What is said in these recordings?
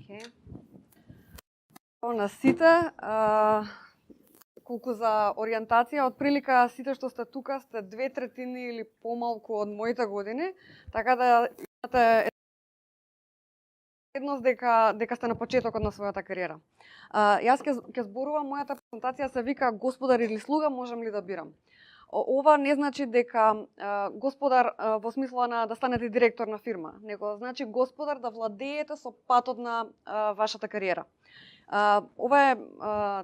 Okay. На сите, колку за ориентација, отприлика сите што сте тука сте 2/3 или помалку од моите години, така да имате едност дека сте на почетокот на својата кариера. Јас ќе зборувам, мојата презентација се вика Господар или слуга, можам ли да бирам? Ова не значи дека господар во смисла на да станете директор на фирма, него значи господар да владеете со патот на вашата кариера. Ова е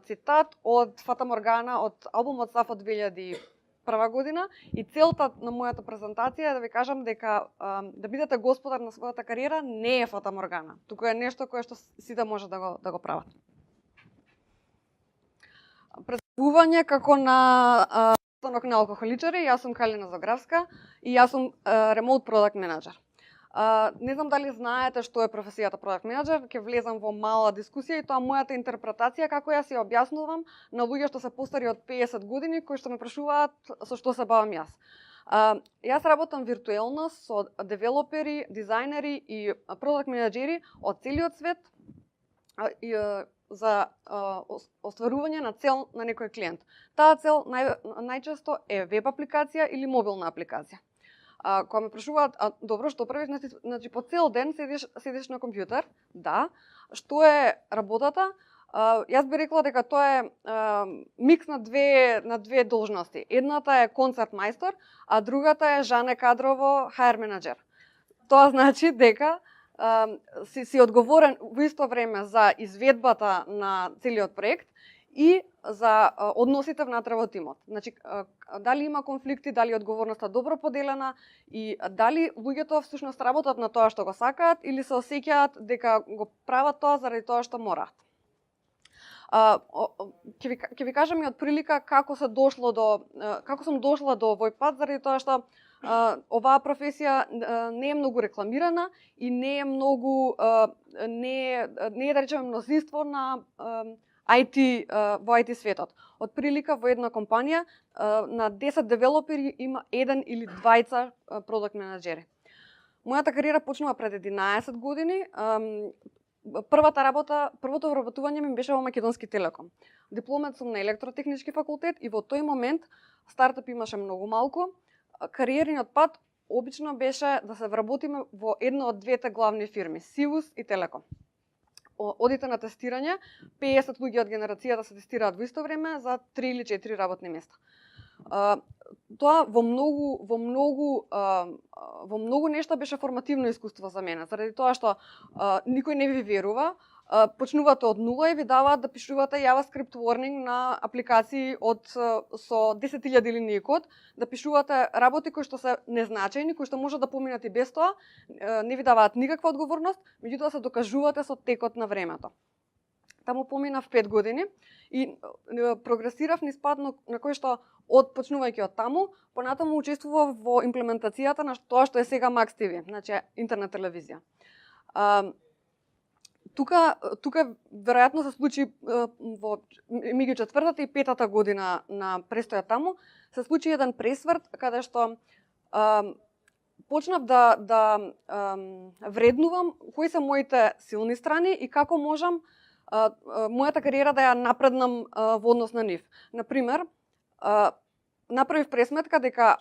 цитат од Фата Моргана од албумот Саф од 2001 година и целта на мојата презентација е да ви кажам дека да бидете господар на својата кариера не е Фата Моргана. Туку е нешто кое што сите може да го прават. Представување како на станок на алкохоличари, јас сум Калина Загравска и јас сум Remote Product Manager. Не знам дали знаете што е професијата Product Manager, ќе влезам во мала дискусија и тоа мојата интерпретација како јас ја објаснувам на луѓе што се постари од 50 години кои што ме прашуваат со што се бавам јас. Јас работам виртуелно со девелопери, дизајнери и продакт менаџери од целиот свет за остварување на цел на некој клиент. Таа цел најчесто е веб апликација или мобилна апликација. Кога ме прашуваат, добро, што правиш, значи по цел ден седиш на компјутер, да, што е работата? Јас би рекла дека тоа е микс на две должности. Едната е концерт мајстор, а другата е жане кадрово HR менаџер. Тоа значи дека си одговорен во исто време за изведбата на целиот проект и за односите внатре во тимот. Значи, дали има конфликти, дали одговорноста добро поделена и дали луѓето всушност работат на тоа што го сакаат или се осеќаат дека го прават тоа заради тоа што мораат. Ќе ви кажам и од прилика како сум дошла до овој пат, заради тоа што оваа професија не е многу рекламирана и не е многу не е да речеме мнозинство на IT во IT светот. Од прилика во една компанија на 10 девелопери има еден или двајца продакт менаџери. Мојата кариера почнува пред 11 години. Првото вработување ми беше во Македонски телеком. Дипломет сум на електротехнички факултет и во тој момент стартап имаше многу малку. Кариерниот пат обично беше да се вработиме во една од двете главни фирми, Сивус и Телеком. Одите на тестирање, 50 луѓе од генерацијата се тестираат во исто време за 3 или 4 работни места. Тоа во многу нешта беше формативно искуство за мене, заради тоа што никој не ви верува, почнувате од нула и ви даваат да пишувате JavaScript warning на апликации со 10.000 линии код, да пишувате работи кои што се незначајни, кои што може да поминат и без тоа, не ви даваат никаква одговорност, меѓутоа се докажувате со текот на времето. Таму поминав 5 години и прогресирав низ пат на кој што почнувајќи од таму, понатаму учествував во имплементацијата на тоа што е сега Max TV, значи интернет телевизија. Тука веројатно се случи во меѓу 4-та и 5-та година на престојот таму, се случи еден пресврт каде што почнав да вреднувам кои се моите силни страни и како можам мојата кариера да ја напреднам во однос на нив. Например, направив пресметка дека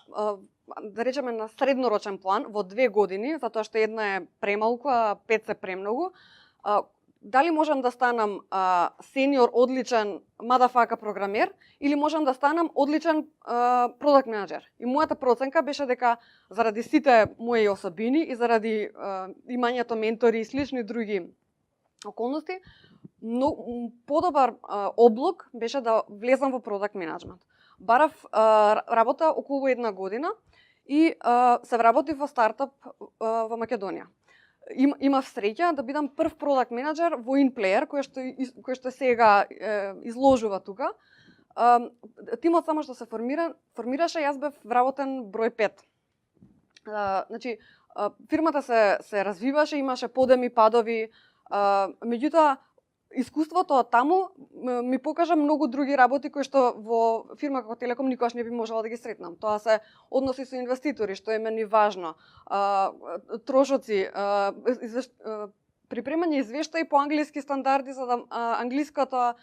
да речеме на среднорочен план во 2 години, затоа што една е премалку, а 5 се премногу, дали можам да станам сениор одличен мадафака програмер или можам да станам одличен продакт менаџер. И мојата проценка беше дека заради сите мои особини и заради имањето ментори и слични други околности, подобар облог беше да влезам во продакт менеджмент. Барав работа околу 1 година и се вработив во стартап во Македонија. Имав среќа да бидам прв продакт менеџер во InPlayer, кој што сега изложува тука. Тимот само што се формираше, јас бев вработен број 5. Значи, фирмата се развиваше, имаше подеми, падови, меѓутоа, искуството од таму ми покажа многу други работи кои што во фирма како Телеком никогаш не би можела да ги сретнам. Тоа се односи со инвеститори, што е мени важно, трошоци, припремање извештаи по англиски стандарди за да англиската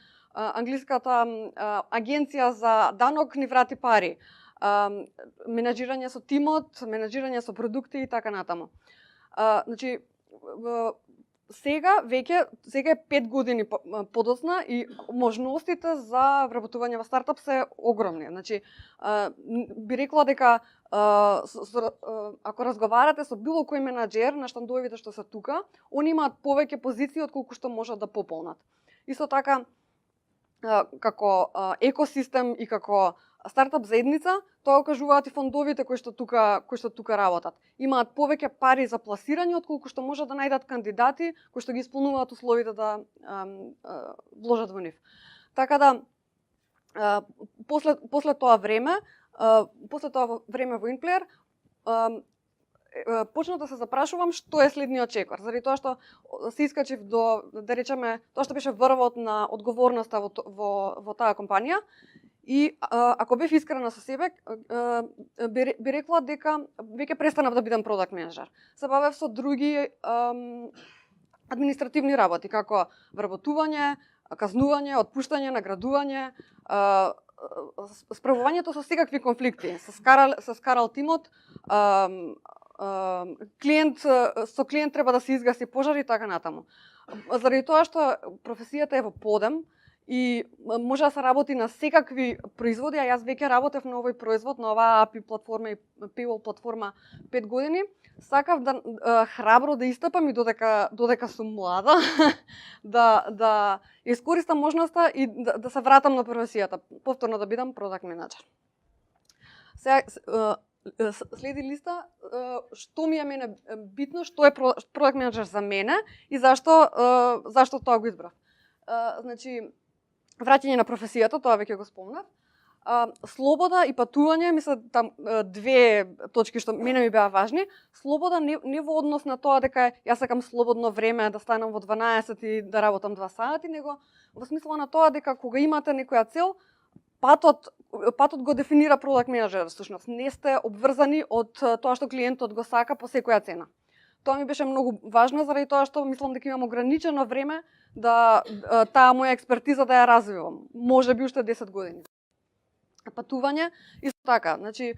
агенција за данок ни врати пари. Менаџирање со тимот, менаџирање со продукти и така натаму. Значи, сега е 5 години подоцна и можностите за вработување во стартап се огромни. Значи, би рекла дека ако разговарате со било кој менаџер на штандовите што се тука, они имаат повеќе позиции отколку што можат да пополнат. Исто така, како екосистем и како стартап заедница, тоа кажуваат и фондовите кои што тука работат. Имаат повеќе пари за пласирање отколку што можат да најдат кандидати кои што ги исполнуваат условите да вложат во нив. Така да после тоа време во Inplayer почнав да се запрашувам што е следниот чекор, заради тоа што се искачив до, да речеме, тоа што беше врвот на одговорноста во таа компанија. И ако бев искрена со себе, би рекла дека веќе престанав да бидам продакт менеджер. Се бавев со други административни работи, како вработување, казнување, отпуштање, наградување, справувањето со секакви конфликти. Се скарал тимот, со клиент треба да се изгаси пожар и така натаму. Заради тоа што професијата е во подем, и може да се работи на секакви производи, а јас веќе работев на овој производ, на оваа API платформа и Paywall платформа 5 години. Сакав да храбро да истапам и додека сум млада, да искористам можноста и да се вратам на професијата, повторно да бидам продакт менеджер. Сега следи листа што ми е мене битно, што е продакт менеджер за мене и зашто тоа го избрав. Значи, враќање на професијата, тоа веќе го спомнав. Слобода и патување, мислам там две точки што мене ми беа важни. Слобода не во однос на тоа дека јас сакам слободно време да станам во 12 и да работам 2 сати, него во смисла на тоа дека кога имате некоја цел, патот го дефинира продакт менеджер, всушност. Не сте обврзани од тоа што клиентот го сака по секоја цена. Тоа ми беше многу важно заради тоа што мислам дека имам ограничено време да таа моја експертиза да ја развивам. Може би уште 10 години. Патување исто така, значи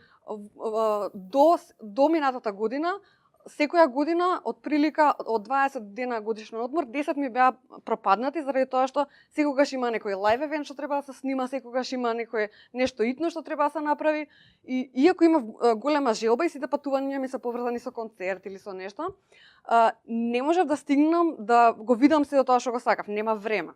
до минатата година, секоја година од прилика од 20 дена годишен одмор, 10 ми беа пропаднати заради тоа што секогаш има некој лајв евент што треба да се снима, секогаш има некој нешто итно што треба да се направи и иако имав голема желба и сите патувања ми се поврзани со концерт или со нешто, не можев да стигнам да го видам се до тоа што го сакав, нема време.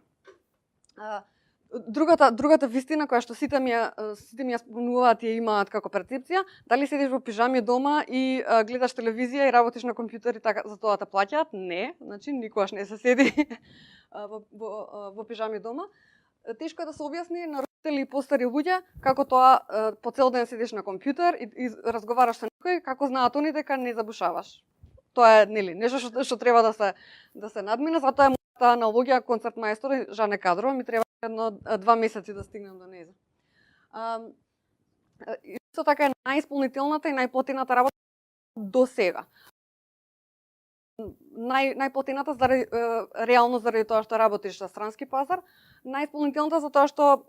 Другата вистина која што сите ми ја спомнуваат и ја имаат како перцепција, дали седиш во пижами дома и гледаш телевизија и работиш на компјутер и така за тоа те плаќаат? Не, значи никогаш не се седи во пижами дома. Тешко е да се објасни на родители и постари луѓе како тоа по цел ден седиш на компјутер и разговараш со некој, како знаат они дека не забушаваш. Тоа е нешто што треба да се надмине, затоа е мојата аналогија концерт мајстор и Жане Кадрова, ми треба 2 месеци да стигнем до неја. Исто така е најисполнителната и најплатената работа до сега. Најплатената реално заради тоа што работиш на странски пазар, најисполнителната за тоа што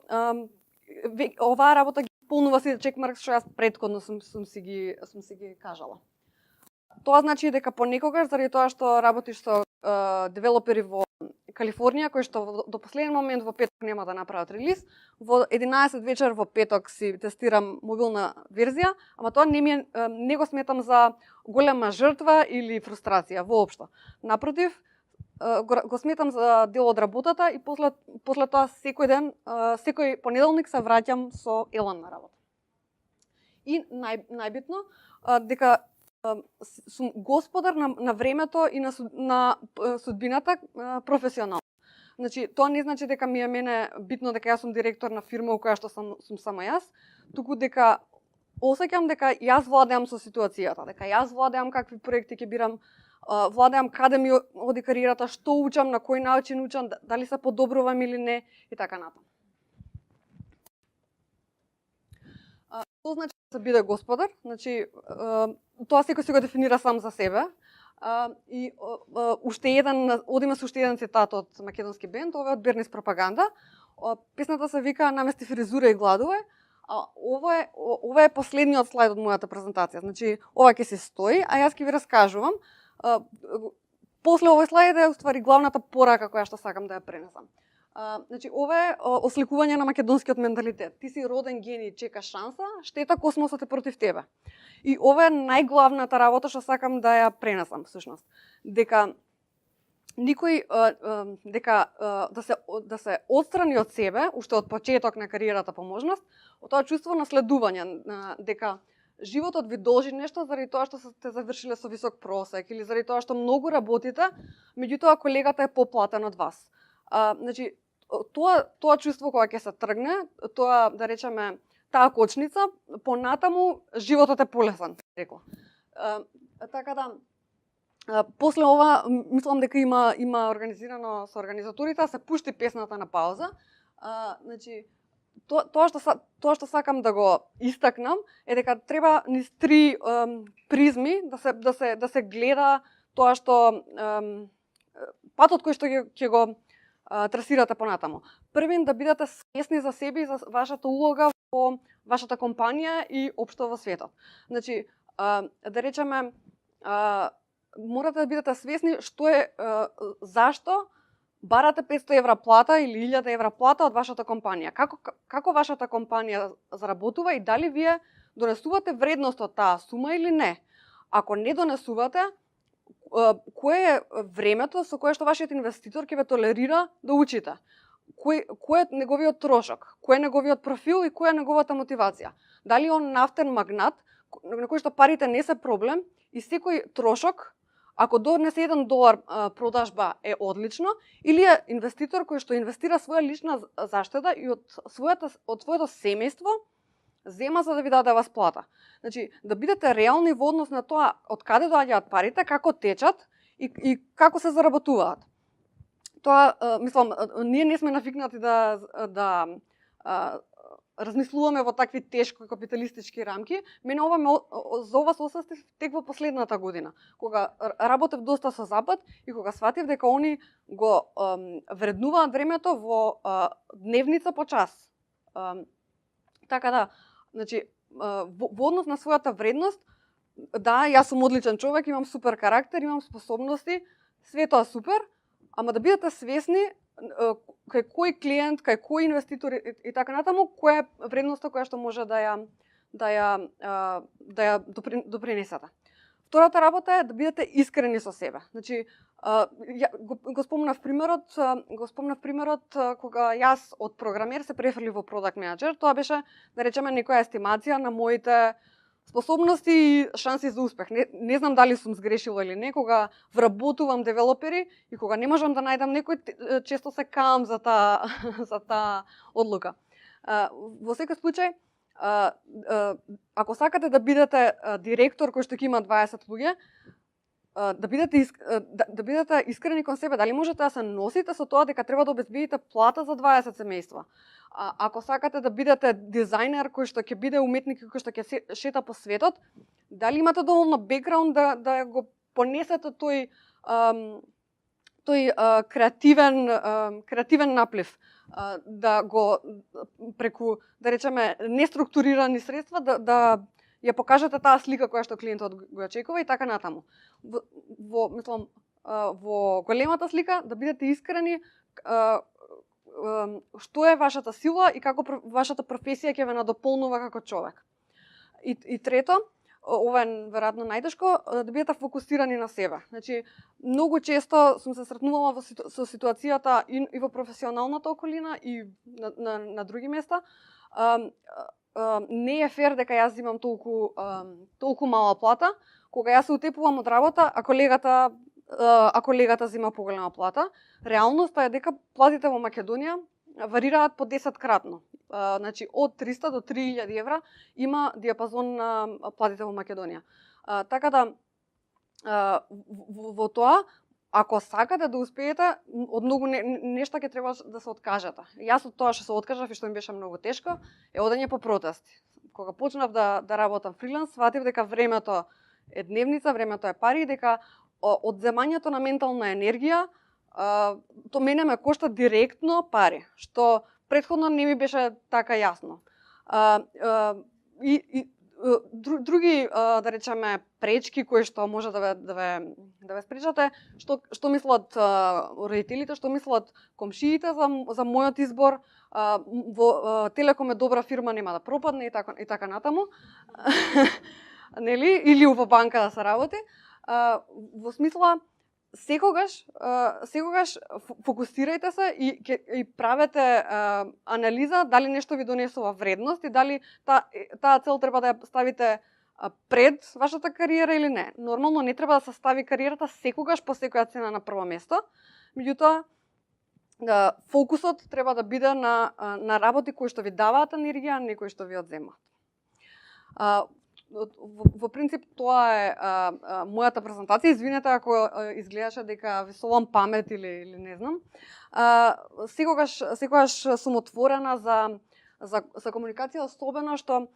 оваа работа ги исполнува сите чекмарки што јас претходно сум си ги кажала. Тоа значи дека понекогаш заради тоа што работиш со девелопери во Калифорнија, кои што до последен момент во петок нема да направат релиз, во 11 вечер во петок си тестирам мобилна верзија, ама тоа не го сметам за голема жртва или фрустрација воопшто. Напротив, го сметам за дел од работата и после тоа секој ден, секој понеделник се враќам со елан на работа. И најбитно дека сум господар на времето и на судбината професионално. Значи, тоа не значи дека ми е мене битно дека јас сум директор на фирма во која што сум само јас, туку дека осеќам дека јас владеам со ситуацијата, дека јас владеам какви проекти ќе бирам, владеам каде ми оди кариерата, што учам, на кој начин учам, дали се подобрувам или не и така натаму. Тоа значи да се биде господар, значи тоа секој си го дефинира сам за себе. И уште еден, одиме со уште еден цитат од македонски бенд, ова е од Бернис Пропаганда. Песната се вика "Намести фризура и гладове", а ова е последниот слайд од мојата презентација. Значи, ова ќе се стои, а јас ќе ви раскажувам. После овој слайд е уствари главната порака која што сакам да ја пренесам. Значи, ова е осликување на македонскиот менталитет. Ти си роден гений, чека шанса, штета космосот е против тебе. И ова е најглавната работа што сакам да ја пренесам, всушност. Дека никој да се отстрани од себе, уште од почеток на кариерата по можност, од тоа чувство на следување, дека животот ви должи нешто заради тоа што сте завршиле со висок просек или заради тоа што многу работите, меѓутоа колегата е поплатен од вас. Значи, тоа чувство кога ќе се тргне, тоа, да речеме, таа кочница, понатаму животот е полесен, рекла. Така да, после ова, мислам дека има организирано со организаторите, се пушти песната на пауза. Значи, тоа што сакам да го истакнам е дека треба низ три призми да се гледа тоа што патот кој што ќе го трасирате понатаму. Првин, да бидете свесни за себе и за вашата улога во вашата компанија и општо во светот. Значи, да речеме, морате да бидете свесни што е, зашто барате 500 евра плата или 1000 евра плата од вашата компанија. Како вашата компанија заработува и дали вие донесувате вредност од таа сума или не. Ако не донесувате, кое е времето со кое што вашиот инвеститор ќе ве толерира да учите? Кој е неговиот трошок? Кој е неговиот профил и која е неговата мотивација? Дали он нафтен магнат на кој што парите не се проблем и секој трошок, ако донесе $1 продажба е одлично, или е инвеститор кој што инвестира своја лична заштеда и од своето семејство зема за да ви даде вас плата. Значи, да бидете реални во однос на тоа од каде доаѓаат парите, како течат и како се заработуваат. Тоа, мислам, ние не сме навикнати да размислуваме во такви тешки капиталистички рамки. Мене за ова се освестив тек во последната година, кога работев доста со Запад и кога сватив дека они го вреднуваат времето во дневница по час. Така да, значи, во однос на својата вредност, да, јас сум одличен човек, имам супер карактер, имам способности, све тоа супер, ама да бидете свесни кај кој клиент, кај кој инвеститор и така натаму, која е вредноста која што може да ја допринесете. Втората работа е да бидете искрени со себе. Значи, го спомнав примерот кога јас од програмер се префрлив во продакт менеджер. Тоа беше, да речеме, некоја естимација на моите способности и шанси за успех. Не знам дали сум сгрешила или не, кога вработувам девелопери и кога не можам да најдам некој, често се каам за таа одлука. Во секој случај, ако сакате да бидете директор кој што ќе има 20 луѓе, да бидете искрени кон себе, дали можете да се носите со тоа дека треба да обезбедите плата за 20 семејства. Ако сакате да бидете дизајнер кој што ќе биде уметник кој што ќе шета по светот, дали имате доволно бекграунд да го понесете тој креативен наплив, да го преку, да речеме, неструктурирани средства да ја покажете таа слика која што клиентот го очекува и така натаму. Во големата слика да бидете искрени што е вашата сила и како вашата професија ќе ве надополнува како човек. И трето, ова е веројатно најтешко, да бидете фокусирани на себе. Значи, многу често сум се сретнувала со ситуацијата и во професионалната околина и на други места. Не е фер дека јас имам толку мала плата, кога јас се утепувам од работа, а колегата зема поголема плата. Реалноста е дека платите во Македонија варираат по 10-кратно. Значи, од 300 до 3000 евра има диапазон на платите во Македонија. Така да, во тоа, ако сакате да успеете, од многу нешта ќе треба да се откажете. Јас од тоа што се откажав и што ми беше многу тешко, е одење по протести. Кога почнав да работам фриланс, сватив дека времето е дневница, времето е пари, дека одземањето на ментална енергија, то мене ме кошта директно пари, што претходно не ми беше така јасно. Други, да речеме, пречки кои што може да ве спречате, што мислат родителите, што мислат комшиите за мојот избор, во Телеком е добра фирма, нема да пропадне и така натаму. Нели? Или во банка да се работи. Во смисла, секогаш фокусирајте се и правете анализа дали нешто ви донесува вредност и дали таа цел треба да ја ставите пред вашата кариера или не. Нормално не треба да се стави кариерата секогаш по секоја цена на прво место, меѓутоа фокусот треба да биде на работи кои што ви даваат енергија, а не кои што ви одземаат. Во принцип тоа е мојата презентација. Извинете ако изгледаше дека ви совам памет или не знам. Секогаш сум отворена за комуникација, особено што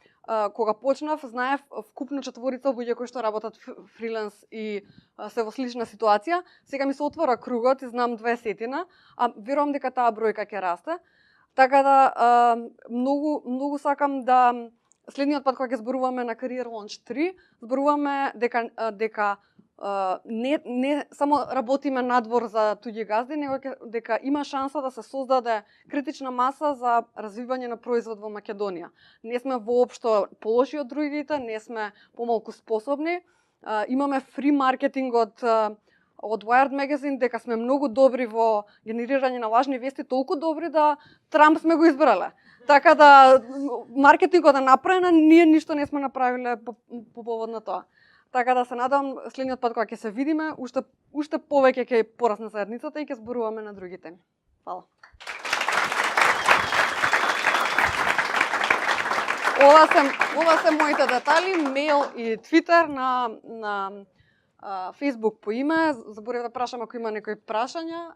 кога почнав, знаев вкупно 4 луѓе кои што работат фриленс и се во слична ситуација. Сега ми се отвора кругот и знам 20, а верувам дека таа бројка ќе расте. Така да многу сакам да следниот пат кога ќе зборуваме на Career Launch 3, зборуваме дека не само работиме надвор за туѓи газди, него дека има шанса да се создаде критична маса за развивање на производ во Македонија. Не сме воопшто полоши од другите, не сме помалку способни. Имаме фри маркетинг од Wired Magazine, дека сме многу добри во генерирање на лажни вести, толку добри да Трамп сме го избрале. Така да маркетингот е направен, ние ништо не сме направиле по повод на тоа. Така да се надам следниот пат кога ќе се видиме, уште повеќе ќе порасне заедницата и ќе зборуваме на други теми. Фала. Ова се моите детали, мејл и Твитер, на Facebook по име. Заборев да прашам ако има некои прашања.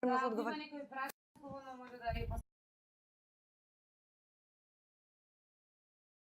Има некои прашања, може да